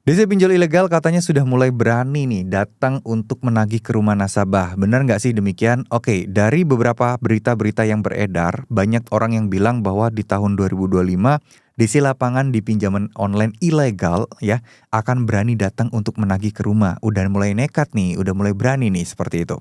DC pinjol ilegal katanya sudah mulai berani nih datang untuk menagih ke rumah nasabah. Benar nggak sih demikian? Oke, dari beberapa berita-berita yang beredar, banyak orang yang bilang bahwa di tahun 2025 DC lapangan di pinjaman online ilegal ya akan berani datang untuk menagih ke rumah. Udah mulai nekat nih, udah mulai berani nih seperti itu.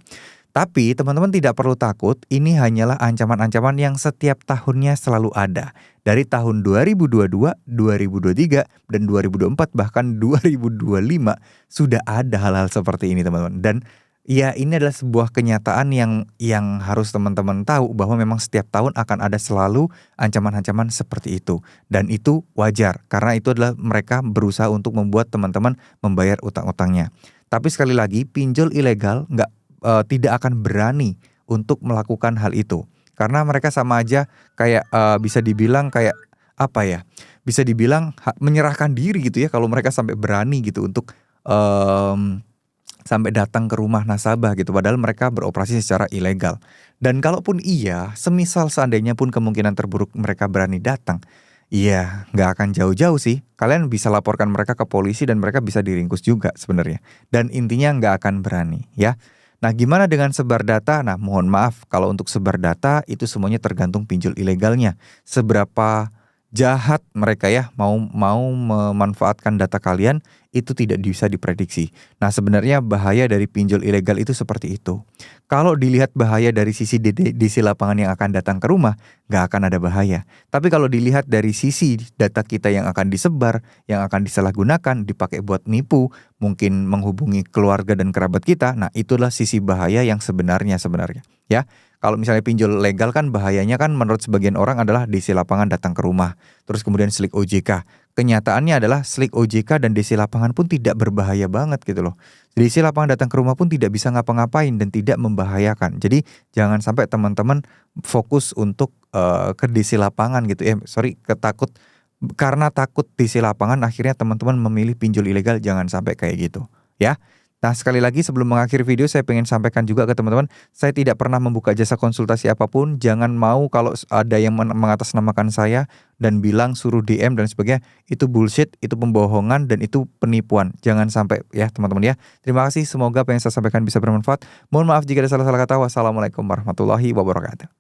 Tapi teman-teman tidak perlu takut, ini hanyalah ancaman-ancaman yang setiap tahunnya selalu ada. Dari tahun 2022, 2023, dan 2024 bahkan 2025 sudah ada hal-hal seperti ini teman-teman. Dan ya ini adalah sebuah kenyataan yang harus teman-teman tahu bahwa memang setiap tahun akan ada selalu ancaman-ancaman seperti itu. Dan itu wajar karena itu adalah mereka berusaha untuk membuat teman-teman membayar utang-utangnya. Tapi sekali lagi pinjol ilegal tidak akan berani untuk melakukan hal itu. Karena mereka sama aja kayak bisa dibilang kayak apa ya? Bisa dibilang menyerahkan diri gitu ya kalau mereka sampai berani gitu untuk sampai datang ke rumah nasabah gitu. Padahal mereka beroperasi secara ilegal. Dan kalaupun iya, semisal seandainya pun kemungkinan terburuk mereka berani datang, iya, nggak akan jauh-jauh sih. Kalian bisa laporkan mereka ke polisi dan mereka bisa diringkus juga sebenarnya. Dan intinya nggak akan berani ya. Nah, gimana dengan sebar data? Nah, mohon maaf kalau untuk sebar data itu semuanya tergantung pinjol ilegalnya. Seberapa jahat mereka ya mau memanfaatkan data kalian itu tidak bisa diprediksi. Nah, sebenarnya bahaya dari pinjol ilegal itu seperti itu. Kalau dilihat bahaya dari sisi DC lapangan yang akan datang ke rumah, nggak akan ada bahaya. Tapi kalau dilihat dari sisi data kita yang akan disebar, yang akan disalahgunakan, dipakai buat nipu, mungkin menghubungi keluarga dan kerabat kita, nah itulah sisi bahaya yang sebenarnya ya. Kalau misalnya pinjol legal kan bahayanya kan menurut sebagian orang adalah DC lapangan datang ke rumah, terus kemudian slik OJK. Kenyataannya adalah slik OJK dan DC lapangan pun tidak berbahaya banget gitu loh. DC lapangan datang ke rumah pun tidak bisa ngapa-ngapain dan tidak membahayakan. Jadi jangan sampai teman-teman fokus untuk ke DC lapangan gitu ya. Karena takut DC lapangan akhirnya teman-teman memilih pinjol ilegal, jangan sampai kayak gitu ya. Nah, sekali lagi sebelum mengakhiri video saya pengen sampaikan juga ke teman-teman, saya tidak pernah membuka jasa konsultasi apapun. Jangan mau kalau ada yang mengatasnamakan saya dan bilang suruh DM dan sebagainya, itu bullshit, itu pembohongan dan itu penipuan. Jangan sampai ya teman-teman ya. Terima kasih, semoga apa yang saya sampaikan bisa bermanfaat. Mohon maaf jika ada salah-salah kata. Wassalamualaikum warahmatullahi wabarakatuh.